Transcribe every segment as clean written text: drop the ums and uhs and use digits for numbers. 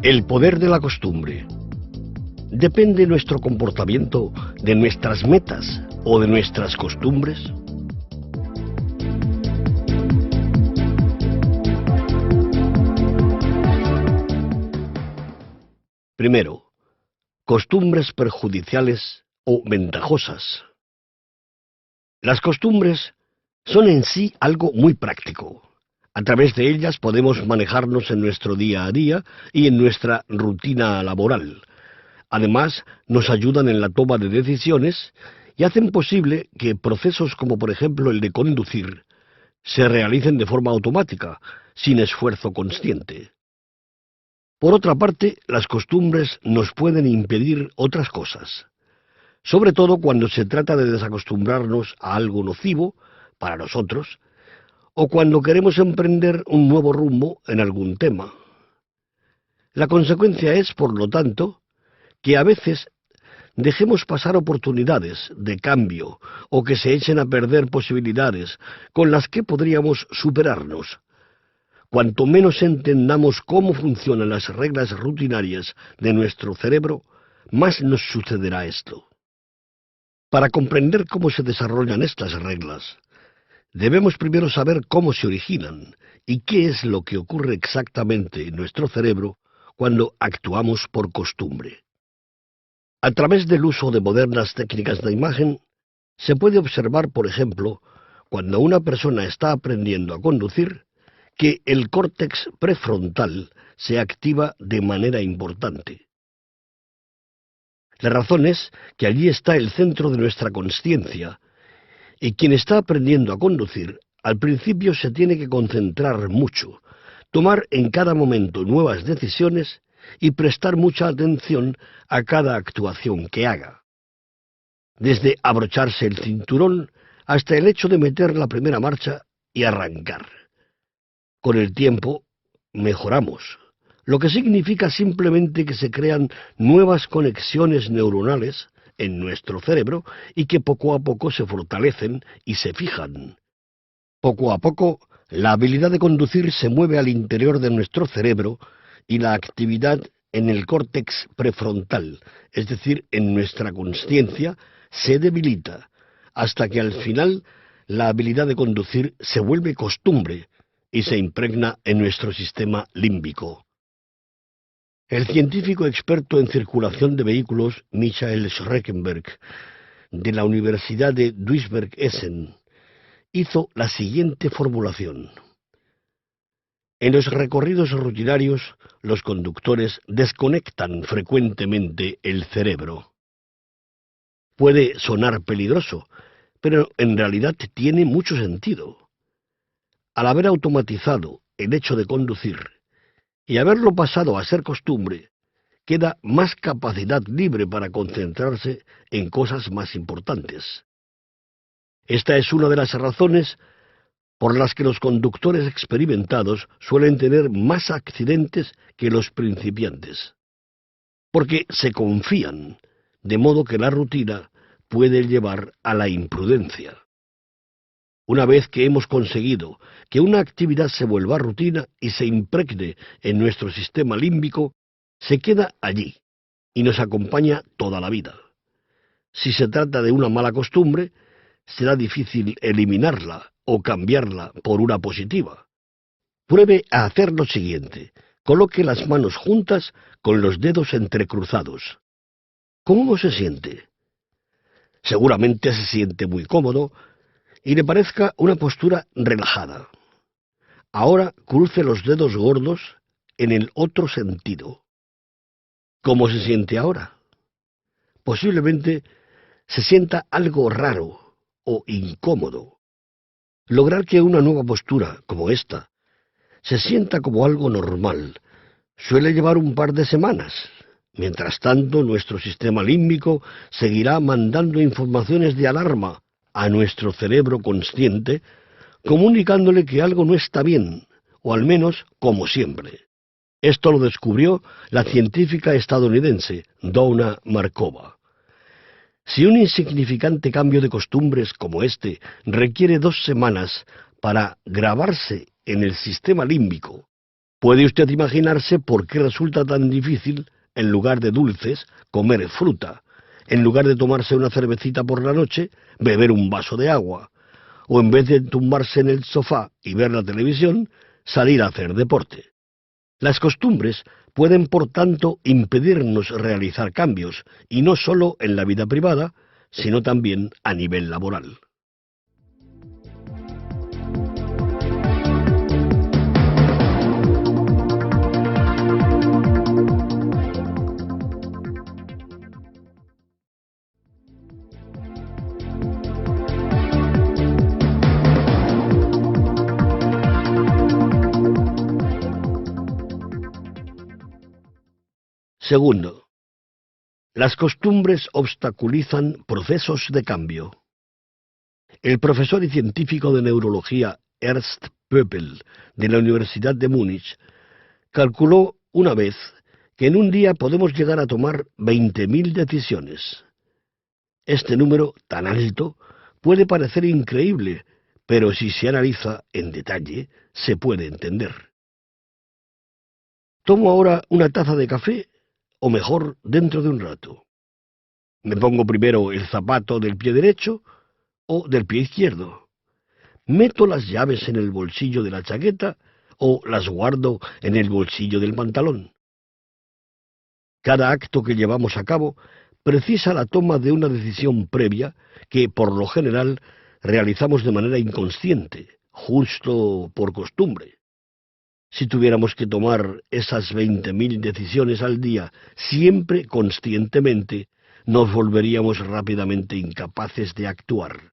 El poder de la costumbre. ¿Depende nuestro comportamiento de nuestras metas o de nuestras costumbres? Primero, costumbres perjudiciales o ventajosas. Las costumbres son en sí algo muy práctico. A través de ellas podemos manejarnos en nuestro día a día y en nuestra rutina laboral. Además, nos ayudan en la toma de decisiones y hacen posible que procesos como por ejemplo el de conducir se realicen de forma automática, sin esfuerzo consciente. Por otra parte, las costumbres nos pueden impedir otras cosas, sobre todo cuando se trata de desacostumbrarnos a algo nocivo para nosotros, o cuando queremos emprender un nuevo rumbo en algún tema. La consecuencia es, por lo tanto, que a veces dejemos pasar oportunidades de cambio o que se echen a perder posibilidades con las que podríamos superarnos. Cuanto menos entendamos cómo funcionan las reglas rutinarias de nuestro cerebro, más nos sucederá esto. Para comprender cómo se desarrollan estas reglas, debemos primero saber cómo se originan y qué es lo que ocurre exactamente en nuestro cerebro cuando actuamos por costumbre. A través del uso de modernas técnicas de imagen, se puede observar, por ejemplo, cuando una persona está aprendiendo a conducir, que el córtex prefrontal se activa de manera importante. La razón es que allí está el centro de nuestra consciencia, y quien está aprendiendo a conducir, al principio se tiene que concentrar mucho, tomar en cada momento nuevas decisiones y prestar mucha atención a cada actuación que haga. Desde abrocharse el cinturón hasta el hecho de meter la primera marcha y arrancar. Con el tiempo mejoramos, lo que significa simplemente que se crean nuevas conexiones neuronales en nuestro cerebro y que poco a poco se fortalecen y se fijan. Poco a poco, la habilidad de conducir se mueve al interior de nuestro cerebro y la actividad en el córtex prefrontal, es decir, en nuestra consciencia, se debilita, hasta que al final la habilidad de conducir se vuelve costumbre y se impregna en nuestro sistema límbico. El científico experto en circulación de vehículos, Michael Schreckenberg, de la Universidad de Duisburg-Essen, hizo la siguiente formulación. En los recorridos rutinarios, los conductores desconectan frecuentemente el cerebro. Puede sonar peligroso, pero en realidad tiene mucho sentido. Al haber automatizado el hecho de conducir y haberlo pasado a ser costumbre, queda más capacidad libre para concentrarse en cosas más importantes. Esta es una de las razones por las que los conductores experimentados suelen tener más accidentes que los principiantes, porque se confían, de modo que la rutina puede llevar a la imprudencia. Una vez que hemos conseguido que una actividad se vuelva rutina y se impregne en nuestro sistema límbico, se queda allí y nos acompaña toda la vida. Si se trata de una mala costumbre, será difícil eliminarla o cambiarla por una positiva. Pruebe a hacer lo siguiente. Coloque las manos juntas con los dedos entrecruzados. ¿Cómo se siente? Seguramente se siente muy cómodo y le parezca una postura relajada. Ahora cruce los dedos gordos en el otro sentido. ¿Cómo se siente ahora? Posiblemente se sienta algo raro o incómodo. Lograr que una nueva postura, como esta, se sienta como algo normal, suele llevar un par de semanas. Mientras tanto, nuestro sistema límbico seguirá mandando informaciones de alarma a nuestro cerebro consciente, comunicándole que algo no está bien, o al menos como siempre. Esto lo descubrió la científica estadounidense Donna Markova. Si un insignificante cambio de costumbres como este requiere 2 semanas para grabarse en el sistema límbico, Puede usted imaginarse por qué resulta tan difícil, en lugar de dulces, comer fruta, en lugar de tomarse una cervecita por la noche, beber un vaso de agua, o en vez de tumbarse en el sofá y ver la televisión, salir a hacer deporte. Las costumbres pueden, por tanto, impedirnos realizar cambios, y no solo en la vida privada, sino también a nivel laboral. Segundo, las costumbres obstaculizan procesos de cambio. El profesor y científico de neurología Ernst Pöppel, de la Universidad de Múnich, calculó una vez que en un día podemos llegar a tomar 20.000 decisiones. Este número tan alto puede parecer increíble, pero si se analiza en detalle, se puede entender. ¿Tomo ahora una taza de café o mejor dentro de un rato? ¿Me pongo primero el zapato del pie derecho o del pie izquierdo? ¿Meto las llaves en el bolsillo de la chaqueta o las guardo en el bolsillo del pantalón? Cada acto que llevamos a cabo precisa la toma de una decisión previa que, por lo general, realizamos de manera inconsciente, justo por costumbre. Si tuviéramos que tomar esas 20.000 decisiones al día, siempre conscientemente, nos volveríamos rápidamente incapaces de actuar.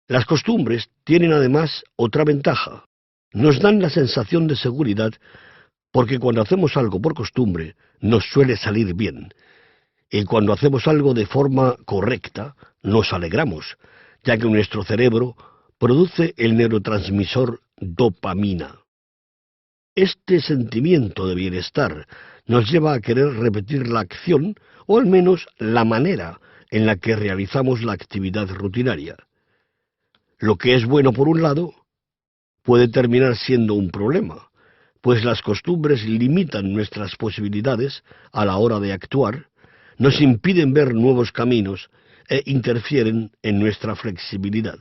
Las costumbres tienen además otra ventaja. Nos dan la sensación de seguridad porque cuando hacemos algo por costumbre, nos suele salir bien. Y cuando hacemos algo de forma correcta, nos alegramos, ya que nuestro cerebro produce el neurotransmisor dopamina. Este sentimiento de bienestar nos lleva a querer repetir la acción, o al menos la manera en la que realizamos la actividad rutinaria. Lo que es bueno por un lado, puede terminar siendo un problema, pues las costumbres limitan nuestras posibilidades a la hora de actuar, nos impiden ver nuevos caminos e interfieren en nuestra flexibilidad.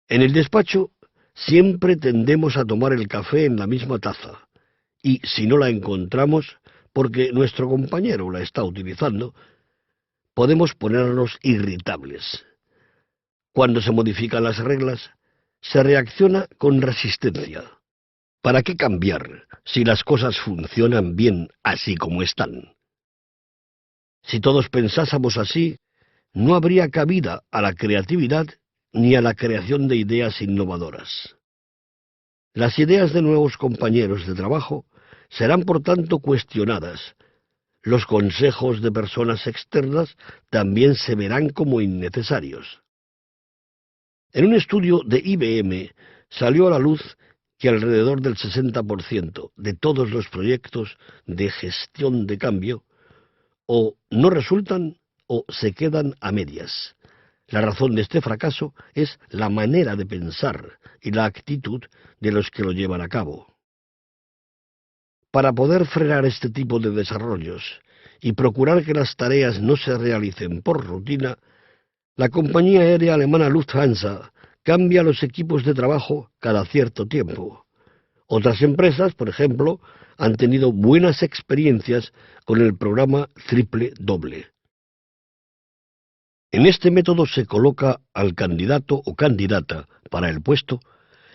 En el despacho siempre tendemos a tomar el café en la misma taza, y si no la encontramos, porque nuestro compañero la está utilizando, podemos ponernos irritables. Cuando se modifican las reglas, se reacciona con resistencia. ¿Para qué cambiar si las cosas funcionan bien así como están? Si todos pensásemos así, no habría cabida a la creatividad ni a la creación de ideas innovadoras. Las ideas de nuevos compañeros de trabajo serán por tanto cuestionadas. Los consejos de personas externas también se verán como innecesarios. En un estudio de IBM salió a la luz que alrededor del 60% de todos los proyectos de gestión de cambio o no resultan o se quedan a medias. La razón de este fracaso es la manera de pensar y la actitud de los que lo llevan a cabo. Para poder frenar este tipo de desarrollos y procurar que las tareas no se realicen por rutina, la compañía aérea alemana Lufthansa cambia los equipos de trabajo cada cierto tiempo. Otras empresas, por ejemplo, han tenido buenas experiencias con el programa triple doble. En este método se coloca al candidato o candidata para el puesto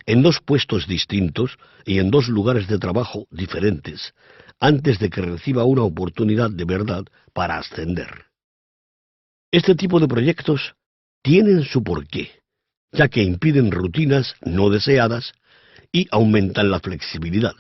en dos puestos distintos y en dos lugares de trabajo diferentes, antes de que reciba una oportunidad de verdad para ascender. Este tipo de proyectos tienen su porqué, ya que impiden rutinas no deseadas y aumentan la flexibilidad.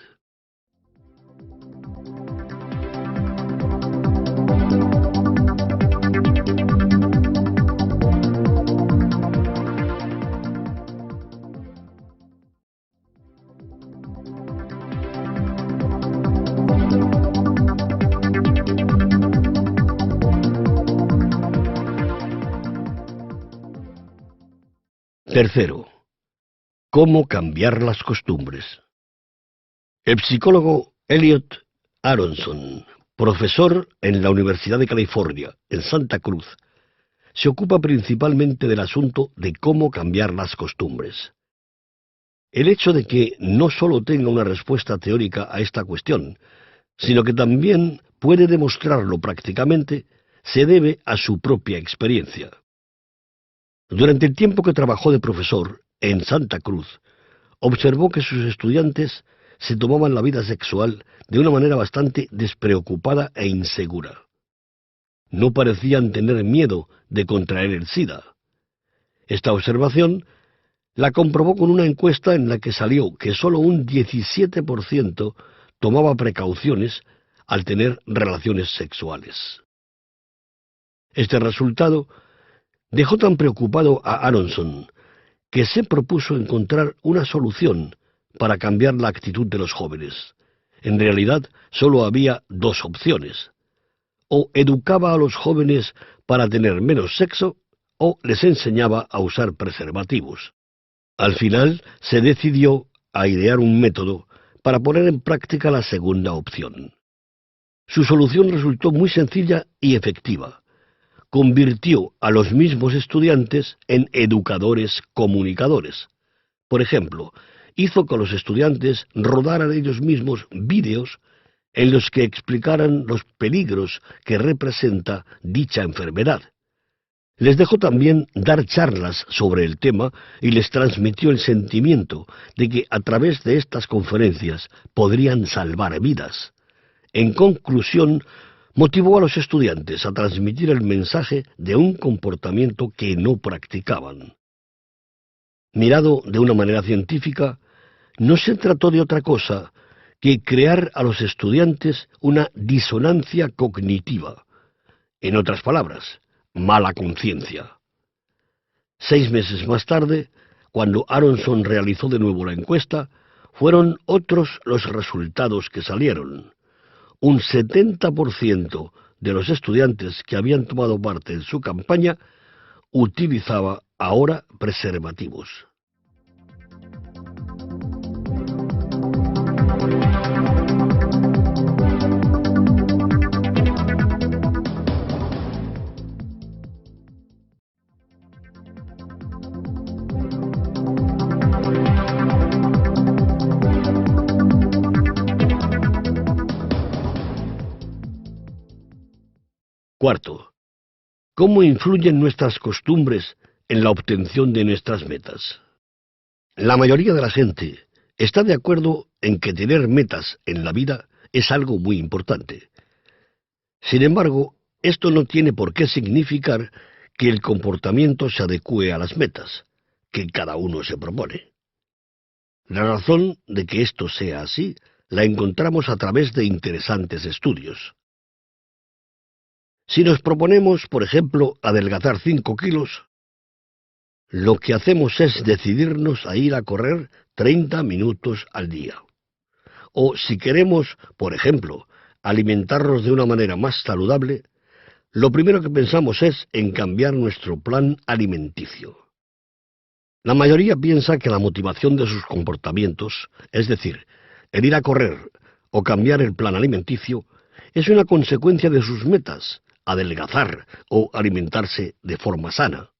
Tercero, ¿cómo cambiar las costumbres? El psicólogo Elliot Aronson, profesor en la Universidad de California, en Santa Cruz, se ocupa principalmente del asunto de cómo cambiar las costumbres. El hecho de que no solo tenga una respuesta teórica a esta cuestión, sino que también puede demostrarlo prácticamente, se debe a su propia experiencia. Durante el tiempo que trabajó de profesor en Santa Cruz, observó que sus estudiantes se tomaban la vida sexual de una manera bastante despreocupada e insegura. No parecían tener miedo de contraer el SIDA. Esta observación la comprobó con una encuesta en la que salió que solo un 17% tomaba precauciones al tener relaciones sexuales. Este resultado dejó tan preocupado a Aronson que se propuso encontrar una solución para cambiar la actitud de los jóvenes. En realidad, solo había dos opciones: o educaba a los jóvenes para tener menos sexo, o les enseñaba a usar preservativos. Al final, se decidió a idear un método para poner en práctica la segunda opción. Su solución resultó muy sencilla y efectiva. Convirtió a los mismos estudiantes en educadores comunicadores. Por ejemplo, hizo que los estudiantes rodaran ellos mismos vídeos en los que explicaran los peligros que representa dicha enfermedad. Les dejó también dar charlas sobre el tema y les transmitió el sentimiento de que a través de estas conferencias podrían salvar vidas. En conclusión, motivó a los estudiantes a transmitir el mensaje de un comportamiento que no practicaban. Mirado de una manera científica, no se trató de otra cosa que crear a los estudiantes una disonancia cognitiva. En otras palabras, mala conciencia. 6 meses más tarde, cuando Aronson realizó de nuevo la encuesta, fueron otros los resultados que salieron. Un 70% de los estudiantes que habían tomado parte en su campaña utilizaba ahora preservativos. Cuarto, ¿cómo influyen nuestras costumbres en la obtención de nuestras metas? La mayoría de la gente está de acuerdo en que tener metas en la vida es algo muy importante. Sin embargo, esto no tiene por qué significar que el comportamiento se adecue a las metas que cada uno se propone. La razón de que esto sea así la encontramos a través de interesantes estudios. Si nos proponemos, por ejemplo, adelgazar 5 kilos, lo que hacemos es decidirnos a ir a correr 30 minutos al día. O si queremos, por ejemplo, alimentarnos de una manera más saludable, lo primero que pensamos es en cambiar nuestro plan alimenticio. La mayoría piensa que la motivación de sus comportamientos, es decir, el ir a correr o cambiar el plan alimenticio, es una consecuencia de sus metas, adelgazar o alimentarse de forma sana.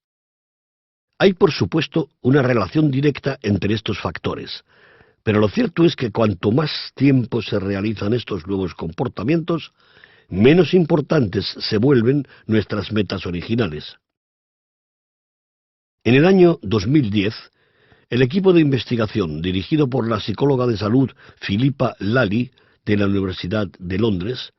Hay, por supuesto, una relación directa entre estos factores, pero lo cierto es que cuanto más tiempo se realizan estos nuevos comportamientos, menos importantes se vuelven nuestras metas originales. En el año 2010, el equipo de investigación dirigido por la psicóloga de salud Philippa Lally de la Universidad de Londres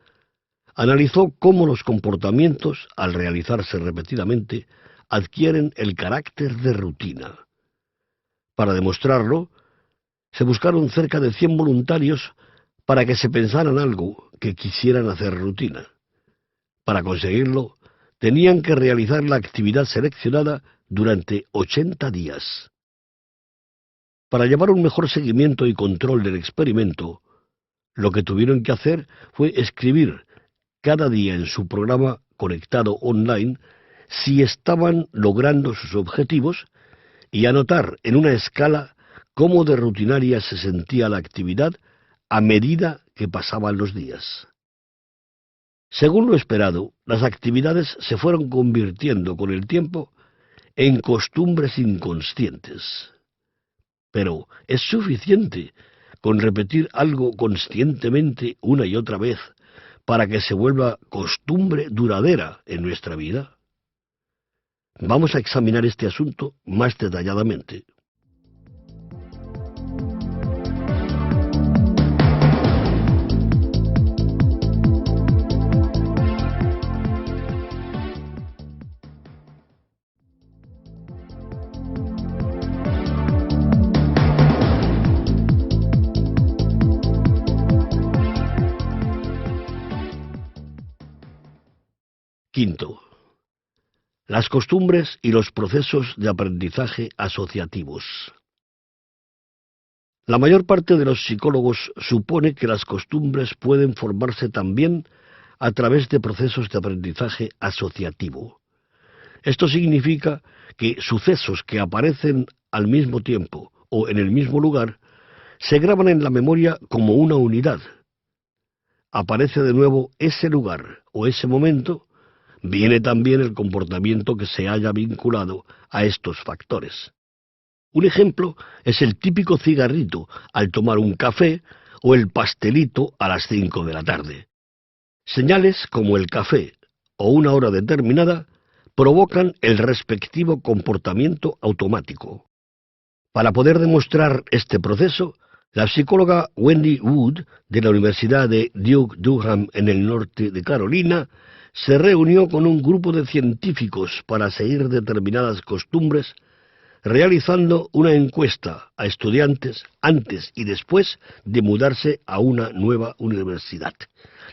analizó cómo los comportamientos, al realizarse repetidamente, adquieren el carácter de rutina. Para demostrarlo, se buscaron cerca de 100 voluntarios para que se pensaran algo que quisieran hacer rutina. Para conseguirlo, tenían que realizar la actividad seleccionada durante 80 días. Para llevar un mejor seguimiento y control del experimento, lo que tuvieron que hacer fue escribir cada día en su programa conectado online si estaban logrando sus objetivos y anotar en una escala cómo de rutinaria se sentía la actividad a medida que pasaban los días. Según lo esperado, las actividades se fueron convirtiendo con el tiempo en costumbres inconscientes. Pero ¿es suficiente con repetir algo conscientemente una y otra vez para que se vuelva costumbre duradera en nuestra vida? Vamos a examinar este asunto más detalladamente. Quinto, las costumbres y los procesos de aprendizaje asociativos. La mayor parte de los psicólogos supone que las costumbres pueden formarse también a través de procesos de aprendizaje asociativo. Esto significa que sucesos que aparecen al mismo tiempo o en el mismo lugar se graban en la memoria como una unidad. Aparece de nuevo ese lugar o ese momento, viene también el comportamiento que se haya vinculado a estos factores. Un ejemplo es el típico cigarrito al tomar un café o el pastelito a las 5 de la tarde. Señales como el café o una hora determinada provocan el respectivo comportamiento automático. Para poder demostrar este proceso, la psicóloga Wendy Wood, de la Universidad de Duke Durham en el norte de Carolina, se reunió con un grupo de científicos para seguir determinadas costumbres, realizando una encuesta a estudiantes antes y después de mudarse a una nueva universidad.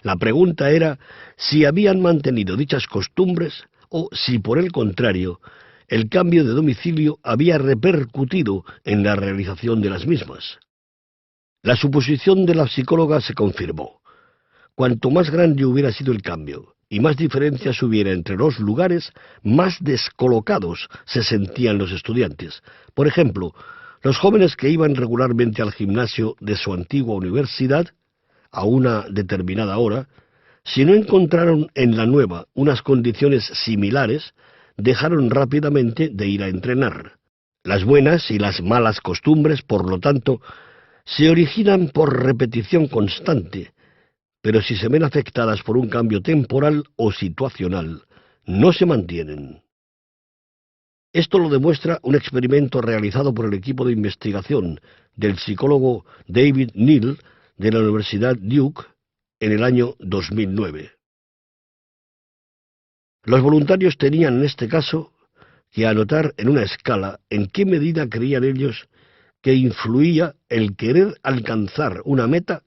La pregunta era si habían mantenido dichas costumbres o si, por el contrario, el cambio de domicilio había repercutido en la realización de las mismas. La suposición de la psicóloga se confirmó. Cuanto más grande hubiera sido el cambio y más diferencias hubiera entre los lugares, más descolocados se sentían los estudiantes. Por ejemplo, los jóvenes que iban regularmente al gimnasio de su antigua universidad, a una determinada hora, si no encontraron en la nueva unas condiciones similares, dejaron rápidamente de ir a entrenar. Las buenas y las malas costumbres, por lo tanto, se originan por repetición constante, pero si se ven afectadas por un cambio temporal o situacional, no se mantienen. Esto lo demuestra un experimento realizado por el equipo de investigación del psicólogo David Neal de la Universidad Duke en el año 2009. Los voluntarios tenían en este caso que anotar en una escala en qué medida creían ellos que influía el querer alcanzar una meta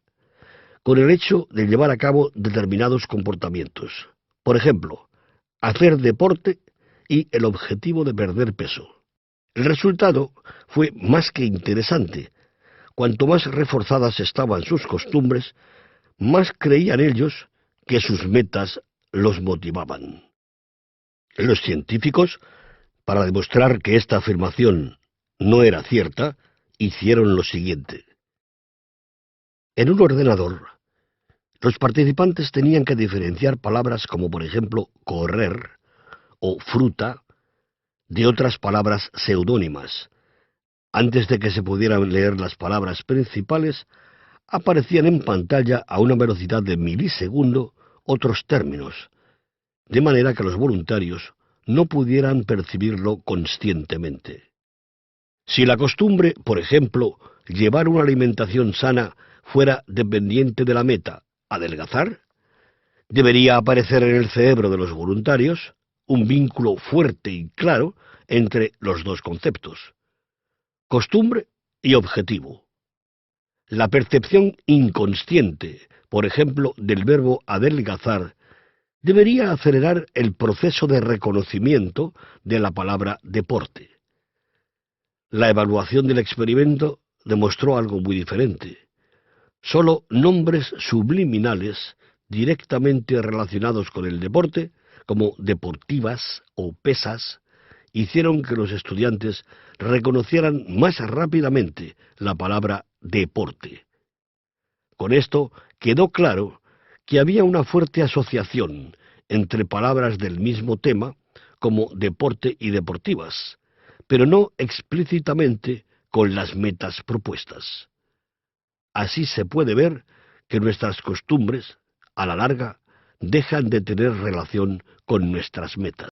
con el hecho de llevar a cabo determinados comportamientos. Por ejemplo, hacer deporte y el objetivo de perder peso. El resultado fue más que interesante. Cuanto más reforzadas estaban sus costumbres, más creían ellos que sus metas los motivaban. Los científicos, para demostrar que esta afirmación no era cierta, hicieron lo siguiente. En un ordenador, los participantes tenían que diferenciar palabras como por ejemplo correr o fruta de otras palabras seudónimas. Antes de que se pudieran leer las palabras principales, aparecían en pantalla a una velocidad de milisegundo otros términos, de manera que los voluntarios no pudieran percibirlo conscientemente. Si la costumbre, por ejemplo, llevar una alimentación sana fuera dependiente de la meta, adelgazar, debería aparecer en el cerebro de los voluntarios un vínculo fuerte y claro entre los dos conceptos, costumbre y objetivo. La percepción inconsciente, por ejemplo, del verbo adelgazar, debería acelerar el proceso de reconocimiento de la palabra deporte. La evaluación del experimento demostró algo muy diferente. Solo nombres subliminales directamente relacionados con el deporte, como deportivas o pesas, hicieron que los estudiantes reconocieran más rápidamente la palabra deporte. Con esto quedó claro que había una fuerte asociación entre palabras del mismo tema, como deporte y deportivas, pero no explícitamente con las metas propuestas. Así se puede ver que nuestras costumbres, a la larga, dejan de tener relación con nuestras metas.